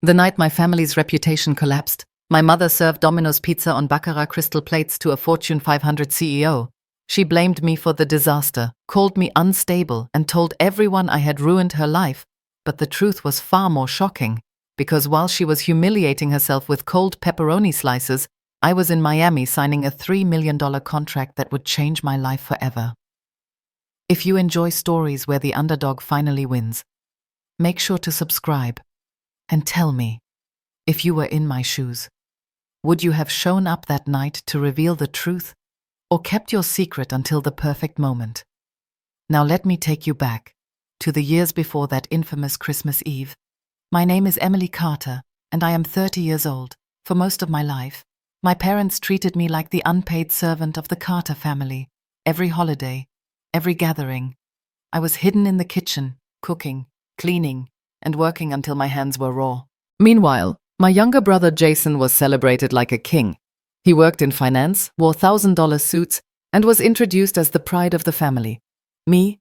The night my family's reputation collapsed, my mother served Domino's pizza on baccarat crystal plates to a Fortune 500 CEO. She blamed me for the disaster, called me unstable, and told everyone I had ruined her life. But the truth was far more shocking, because while she was humiliating herself with cold pepperoni slices, I was in Miami signing a $3 million contract that would change my life forever. If you enjoy stories where the underdog finally wins, make sure to subscribe and tell me, if you were in my shoes, would you have shown up that night to reveal the truth, or kept your secret until the perfect moment? Now let me take you back to the years before that infamous Christmas Eve. My name is Emily Carter, and I am 30 years old. For most of my life, my parents treated me like the unpaid servant of the Carter family. Every holiday, every gathering, I was hidden in the kitchen, cooking, cleaning, and working until my hands were raw. Meanwhile, my younger brother Jason was celebrated like a king. He worked in finance, wore $1,000 suits, and was introduced as the pride of the family. Me?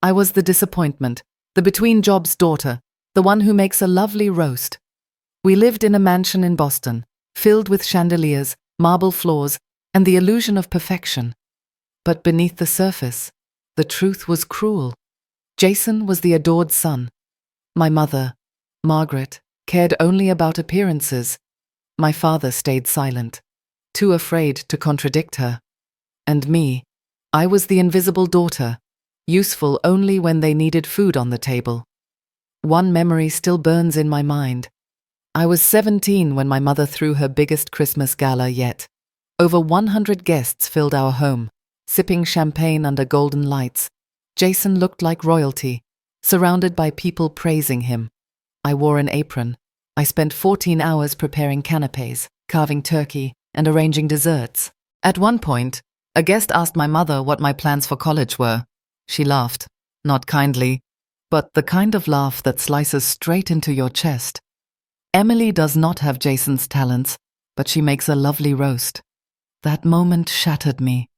I was the disappointment, the between-jobs daughter, the one who makes a lovely roast. We lived in a mansion in Boston, filled with chandeliers, marble floors, and the illusion of perfection. But beneath the surface, the truth was cruel. Jason was the adored son. My mother, Margaret, cared only about appearances. My father stayed silent, too afraid to contradict her. And me, I was the invisible daughter, useful only when they needed food on the table. One memory still burns in my mind. I was 17 when my mother threw her biggest Christmas gala yet. Over 100 guests filled our home, sipping champagne under golden lights. Jason looked like royalty, surrounded by people praising him. I wore an apron. I spent 14 hours preparing canapes, carving turkey, and arranging desserts. At one point, a guest asked my mother what my plans for college were. She laughed, not kindly, but the kind of laugh that slices straight into your chest. Emily does not have Jason's talents, but she makes a lovely roast. That moment shattered me.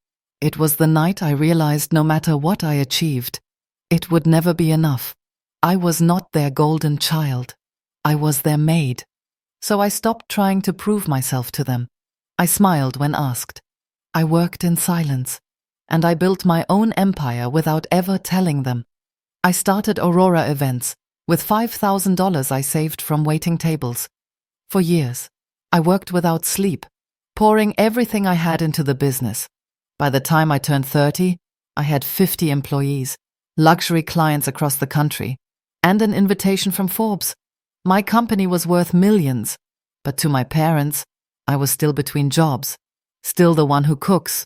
It was the night I realized no matter what I achieved, it would never be enough. I was not their golden child. I was their maid. So I stopped trying to prove myself to them. I smiled when asked. I worked in silence, and I built my own empire without ever telling them. I started Aurora events with $5,000 I saved from waiting tables. For years, I worked without sleep, pouring everything I had into the business. By the time I turned 30, I had 50 employees, luxury clients across the country, and an invitation from Forbes. My company was worth millions, but to my parents, I was still between jobs, still the one who cooks.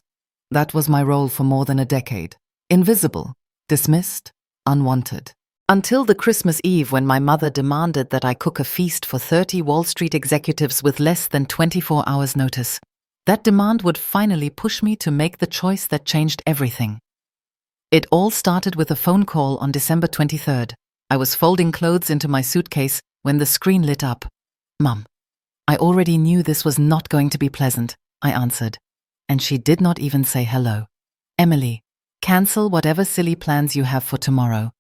That was my role for more than a decade. Invisible, dismissed, unwanted. Until the Christmas Eve when my mother demanded that I cook a feast for 30 Wall Street executives with less than 24 hours notice. That demand would finally push me to make the choice that changed everything. It all started with a phone call on December 23rd. I was folding clothes into my suitcase when the screen lit up. "Mum, I already knew this was not going to be pleasant," I answered. And she did not even say hello. "Emily, cancel whatever silly plans you have for tomorrow.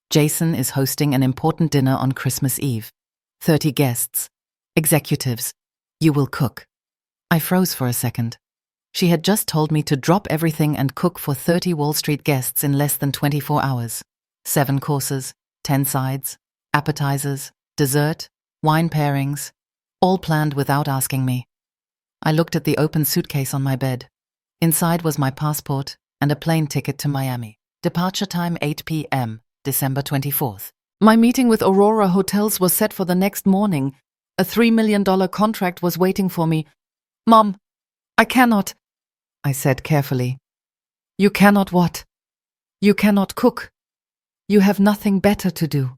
Jason is hosting an important dinner on Christmas Eve. 30 guests. Executives. You will cook." I froze for a second. She had just told me to drop everything and cook for 30 Wall Street guests in less than 24 hours. 7 courses, 10 sides, appetizers, dessert, wine pairings, all planned without asking me. I looked at the open suitcase on my bed. Inside was my passport and a plane ticket to Miami. Departure time 8 p.m., December 24th. My meeting with Aurora Hotels was set for the next morning. A $3 million contract was waiting for me. "Mom, I cannot," I said carefully. "You cannot what?" "You cannot cook. You have nothing better to do."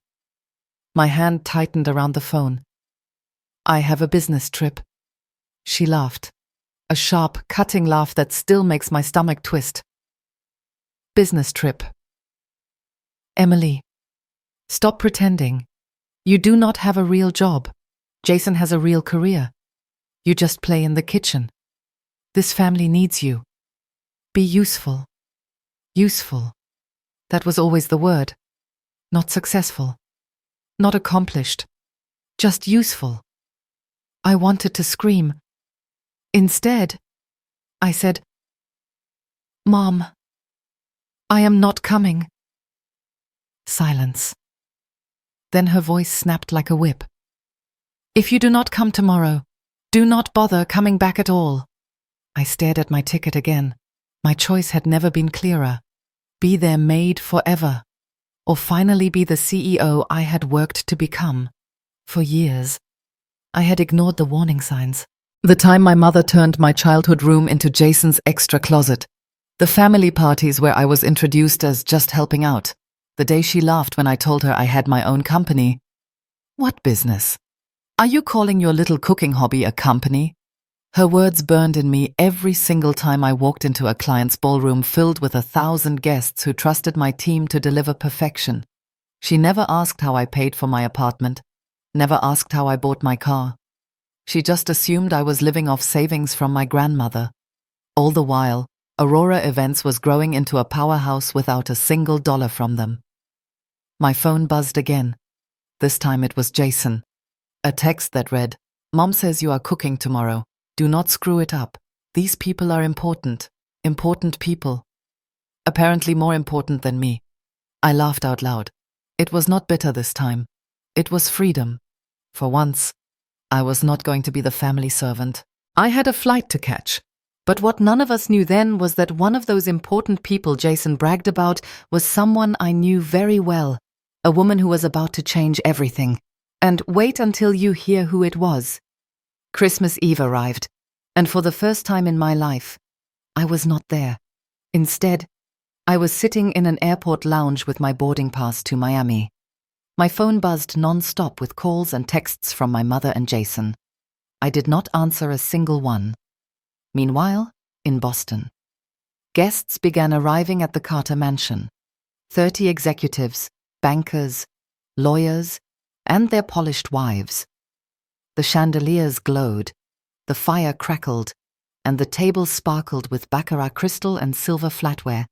My hand tightened around the phone. "I have a business trip." She laughed, a sharp, cutting laugh that still makes my stomach twist. "Business trip. Emily, stop pretending. You do not have a real job. Jason has a real career. You just play in the kitchen. This family needs you. Be useful." Useful. That was always the word. Not successful. Not accomplished. just useful. I wanted to scream. Instead, I said, "Mom, I am not coming." Silence. Then her voice snapped like a whip. "If you do not come tomorrow, do not bother coming back at all." I stared at my ticket again. My choice had never been clearer. Be their maid forever, or finally be the CEO I had worked to become. For years, I had ignored the warning signs. The time my mother turned my childhood room into Jason's extra closet. The family parties where I was introduced as just helping out. The day she laughed when I told her I had my own company. What business? Are you calling your little cooking hobby a company? Her words burned in me every single time I walked into a client's ballroom filled with 1,000 guests who trusted my team to deliver perfection. She never asked how I paid for my apartment, never asked how I bought my car. She just assumed I was living off savings from my grandmother. All the while, Aurora Events was growing into a powerhouse without a single dollar from them. My phone buzzed again. This time it was Jason. A text that read, "Mom says you are cooking tomorrow. Do not screw it up. These people are important. Important people. Apparently more important than me." I laughed out loud. It was not bitter this time. It was freedom. For once, I was not going to be the family servant. I had a flight to catch. But what none of us knew then was that one of those important people Jason bragged about was someone I knew very well. A woman who was about to change everything. And wait until you hear who it was. Christmas Eve arrived, and for the first time in my life, I was not there. Instead, I was sitting in an airport lounge with my boarding pass to Miami. My phone buzzed non-stop with calls and texts from my mother and Jason. I did not answer a single one. Meanwhile, in Boston, guests began arriving at the Carter Mansion. 30 executives, bankers, lawyers, and their polished wives. The chandeliers glowed, the fire crackled, and the table sparkled with baccarat crystal and silver flatware.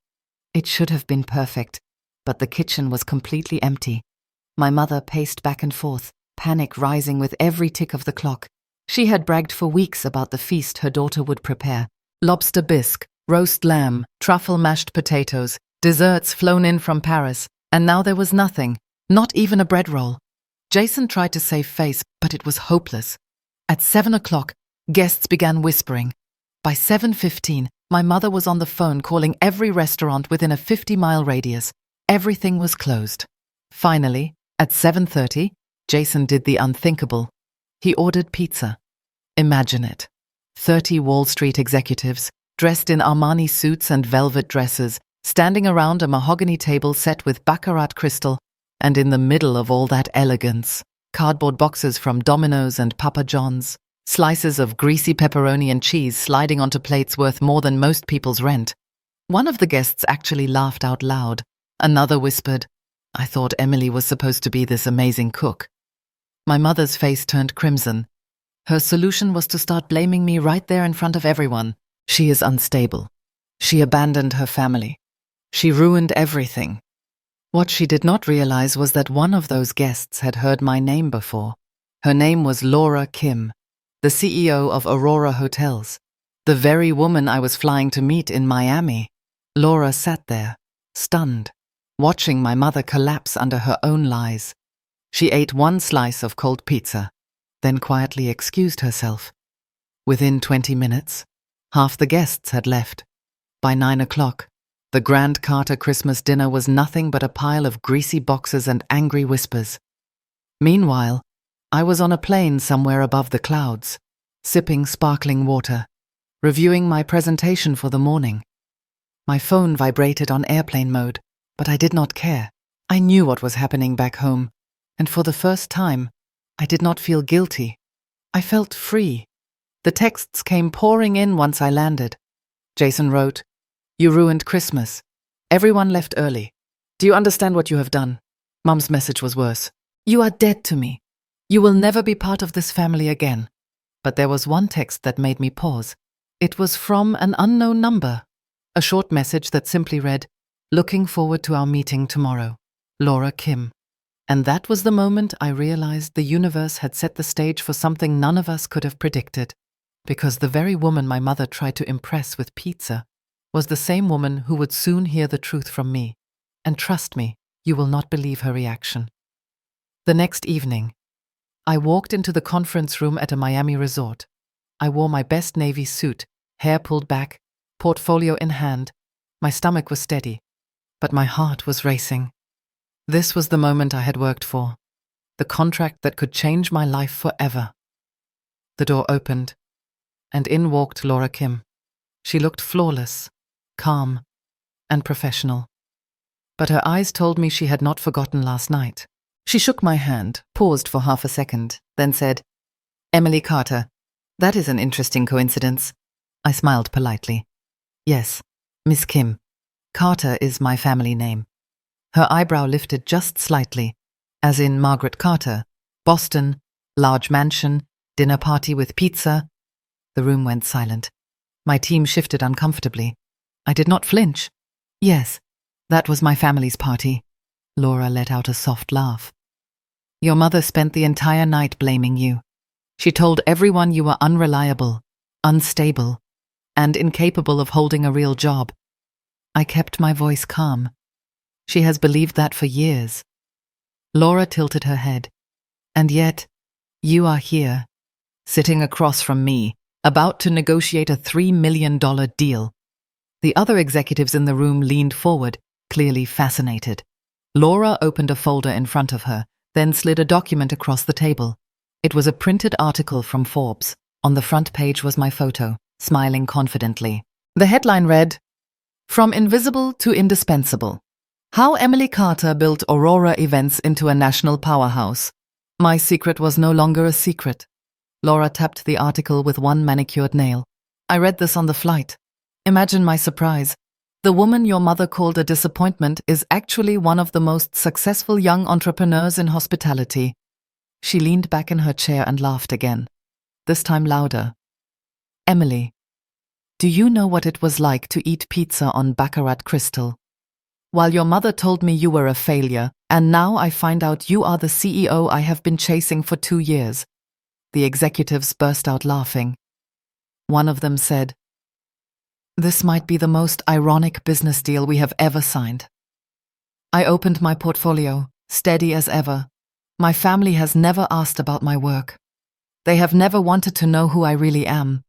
It should have been perfect, but the kitchen was completely empty. My mother paced back and forth, panic rising with every tick of the clock. She had bragged for weeks about the feast her daughter would prepare. Lobster bisque, roast lamb, truffle mashed potatoes, desserts flown in from Paris, and now there was nothing, not even a bread roll. Jason tried to save face, but it was hopeless. At 7 o'clock, guests began whispering. By 7:15, my mother was on the phone calling every restaurant within a 50-mile radius. Everything was closed. Finally, at 7:30, Jason did the unthinkable. He ordered pizza. Imagine it. 30 Wall Street executives, dressed in Armani suits and velvet dresses, standing around a mahogany table set with baccarat crystal, and in the middle of all that elegance, cardboard boxes from Domino's and Papa John's, slices of greasy pepperoni and cheese sliding onto plates worth more than most people's rent. One of the guests actually laughed out loud. Another whispered, "I thought Emily was supposed to be this amazing cook." My mother's face turned crimson. Her solution was to start blaming me right there in front of everyone. She is unstable. She abandoned her family. She ruined everything. What she did not realize was that one of those guests had heard my name before. Her name was Laura Kim, the CEO of Aurora Hotels, the very woman I was flying to meet in Miami. Laura sat there, stunned, watching my mother collapse under her own lies. She ate one slice of cold pizza, then quietly excused herself. Within 20 minutes, half the guests had left. By 9 o'clock, the Grand Carter Christmas dinner was nothing but a pile of greasy boxes and angry whispers. Meanwhile, I was on a plane somewhere above the clouds, sipping sparkling water, reviewing my presentation for the morning. My phone vibrated on airplane mode, but I did not care. I knew what was happening back home, and for the first time, I did not feel guilty. I felt free. The texts came pouring in once I landed. Jason wrote, "You ruined Christmas. Everyone left early. Do you understand what you have done?" Mum's message was worse. "You are dead to me. You will never be part of this family again." But there was one text that made me pause. It was from an unknown number. A short message that simply read, "Looking forward to our meeting tomorrow. Laura Kim." And that was the moment I realized the universe had set the stage for something none of us could have predicted, because the very woman my mother tried to impress with pizza was the same woman who would soon hear the truth from me. And trust me, you will not believe her reaction. The next evening, I walked into the conference room at a Miami resort. I wore my best navy suit, hair pulled back, portfolio in hand. My stomach was steady, but my heart was racing. This was the moment I had worked for, the contract that could change my life forever. The door opened, and in walked Laura Kim. She looked flawless, calm, and professional. But her eyes told me she had not forgotten last night. She shook my hand, paused for half a second, then said, "Emily Carter, that is an interesting coincidence." I smiled politely. "Yes, Miss Kim. Carter is my family name." Her eyebrow lifted just slightly, as in Margaret Carter, Boston, large mansion, dinner party with pizza. The room went silent. My team shifted uncomfortably. I did not flinch. "Yes, that was my family's party." Laura let out a soft laugh. "Your mother spent the entire night blaming you. She told everyone you were unreliable, unstable, and incapable of holding a real job." I kept my voice calm. "She has believed that for years." Laura tilted her head. "And yet, you are here, sitting across from me, about to negotiate a $3 million deal." The other executives in the room leaned forward, clearly fascinated. Laura opened a folder in front of her, then slid a document across the table. It was a printed article from Forbes. On the front page was my photo, smiling confidently. The headline read, "From Invisible to Indispensable. How Emily Carter Built Aurora Events into a National Powerhouse." My secret was no longer a secret. Laura tapped the article with one manicured nail. "I read this on the flight. Imagine my surprise. The woman your mother called a disappointment is actually one of the most successful young entrepreneurs in hospitality." She leaned back in her chair and laughed again, this time louder. "Emily, do you know what it was like to eat pizza on Baccarat Crystal? While your mother told me you were a failure, and now I find out you are the CEO I have been chasing for 2 years." The executives burst out laughing. One of them said, "This might be the most ironic business deal we have ever signed." I opened my portfolio, steady as ever. My family has never asked about my work. They have never wanted to know who I really am.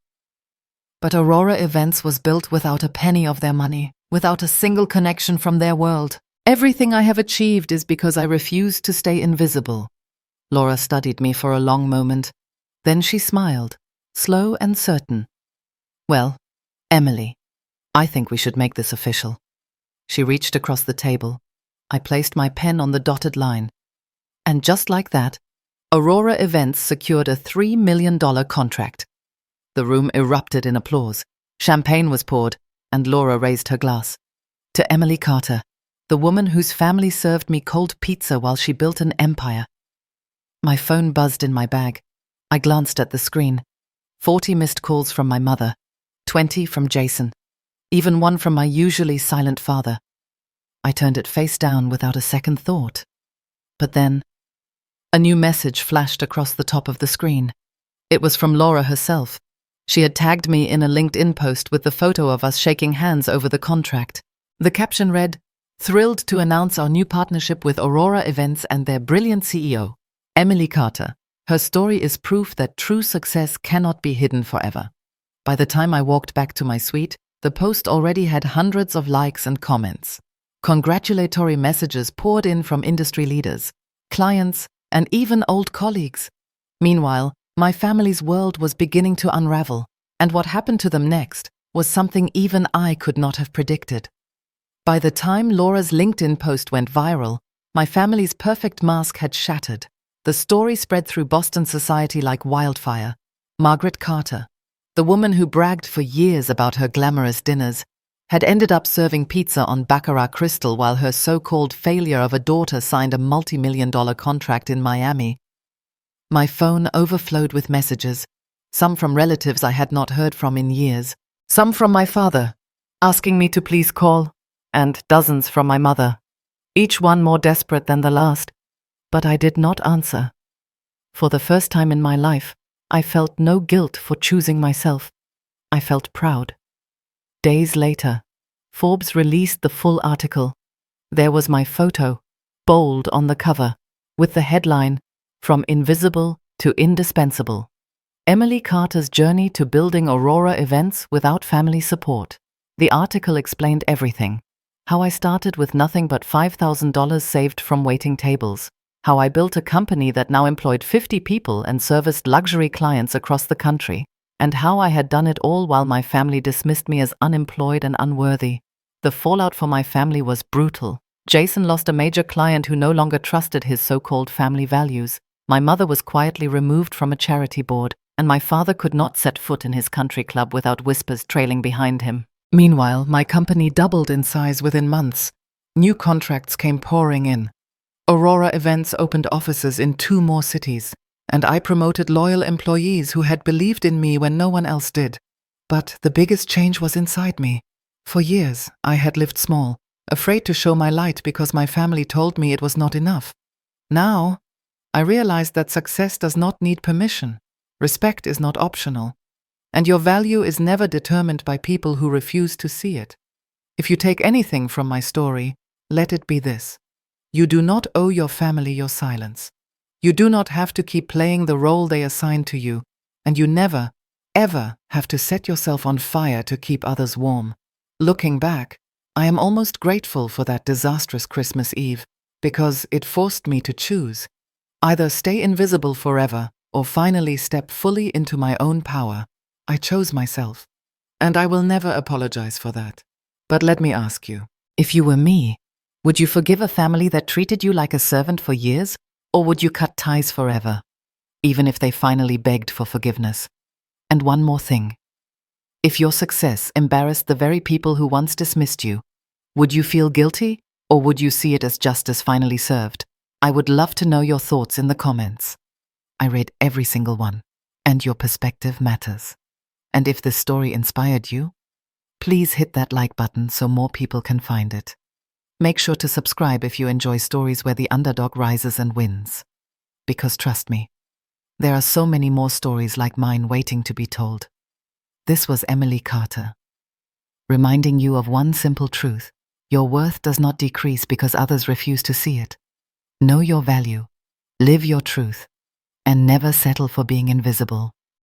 But Aurora Events was built without a penny of their money, without a single connection from their world. Everything I have achieved is because I refused to stay invisible. Laura studied me for a long moment. Then she smiled, slow and certain. "Well, Emily, I think we should make this official." She reached across the table. I placed my pen on the dotted line. And just like that, Aurora Events secured a $3 million contract. The room erupted in applause. Champagne was poured, and Laura raised her glass. "To Emily Carter, the woman whose family served me cold pizza while she built an empire." My phone buzzed in my bag. I glanced at the screen. 40 missed calls from my mother, 20 from Jason, even one from my usually silent father. I turned it face down without a second thought. But then, a new message flashed across the top of the screen. It was from Laura herself. She had tagged me in a LinkedIn post with the photo of us shaking hands over the contract. The caption read, "Thrilled to announce our new partnership with Aurora Events and their brilliant CEO, Emily Carter. Her story is proof that true success cannot be hidden forever." By the time I walked back to my suite, the post already had hundreds of likes and comments. Congratulatory messages poured in from industry leaders, clients, and even old colleagues. Meanwhile, my family's world was beginning to unravel, and what happened to them next was something even I could not have predicted. By the time Laura's LinkedIn post went viral, my family's perfect mask had shattered. The story spread through Boston society like wildfire. Margaret Carter, the woman who bragged for years about her glamorous dinners, had ended up serving pizza on Baccarat Crystal while her so-called failure of a daughter signed a multi-million-dollar contract in Miami. My phone overflowed with messages, some from relatives I had not heard from in years, some from my father, asking me to please call, and dozens from my mother, each one more desperate than the last. but I did not answer. For the first time in my life, I felt no guilt for choosing myself. I felt proud. Days later, Forbes released the full article. There was my photo, bold on the cover, with the headline, "From Invisible to Indispensable. Emily Carter's Journey to Building Aurora Events Without Family Support." The article explained everything. How I started with nothing but $5,000 saved from waiting tables. How I built a company that now employed 50 people and serviced luxury clients across the country. And how I had done it all while my family dismissed me as unemployed and unworthy. The fallout for my family was brutal. Jason lost a major client who no longer trusted his so-called family values. My mother was quietly removed from a charity board, and my father could not set foot in his country club without whispers trailing behind him. Meanwhile, my company doubled in size within months. New contracts came pouring in. Aurora Events opened offices in 2 more cities, and I promoted loyal employees who had believed in me when no one else did. But the biggest change was inside me. For years, I had lived small, afraid to show my light because my family told me it was not enough. Now, I realized that success does not need permission. Respect is not optional. And your value is never determined by people who refuse to see it. If you take anything from my story, let it be this. You do not owe your family your silence. You do not have to keep playing the role they assign to you, and you never, ever have to set yourself on fire to keep others warm. Looking back, I am almost grateful for that disastrous Christmas Eve, because it forced me to choose. Either stay invisible forever, or finally step fully into my own power. I chose myself, and I will never apologize for that. But let me ask you, if you were me, would you forgive a family that treated you like a servant for years? Or would you cut ties forever, even if they finally begged for forgiveness? And one more thing. If your success embarrassed the very people who once dismissed you, would you feel guilty, or would you see it as justice finally served? I would love to know your thoughts in the comments. I read every single one, and your perspective matters. And if this story inspired you, please hit that like button so more people can find it. Make sure to subscribe if you enjoy stories where the underdog rises and wins. Because trust me, there are so many more stories like mine waiting to be told. This was Emily Carter, reminding you of one simple truth. Your worth does not decrease because others refuse to see it. Know your value, live your truth, and never settle for being invisible.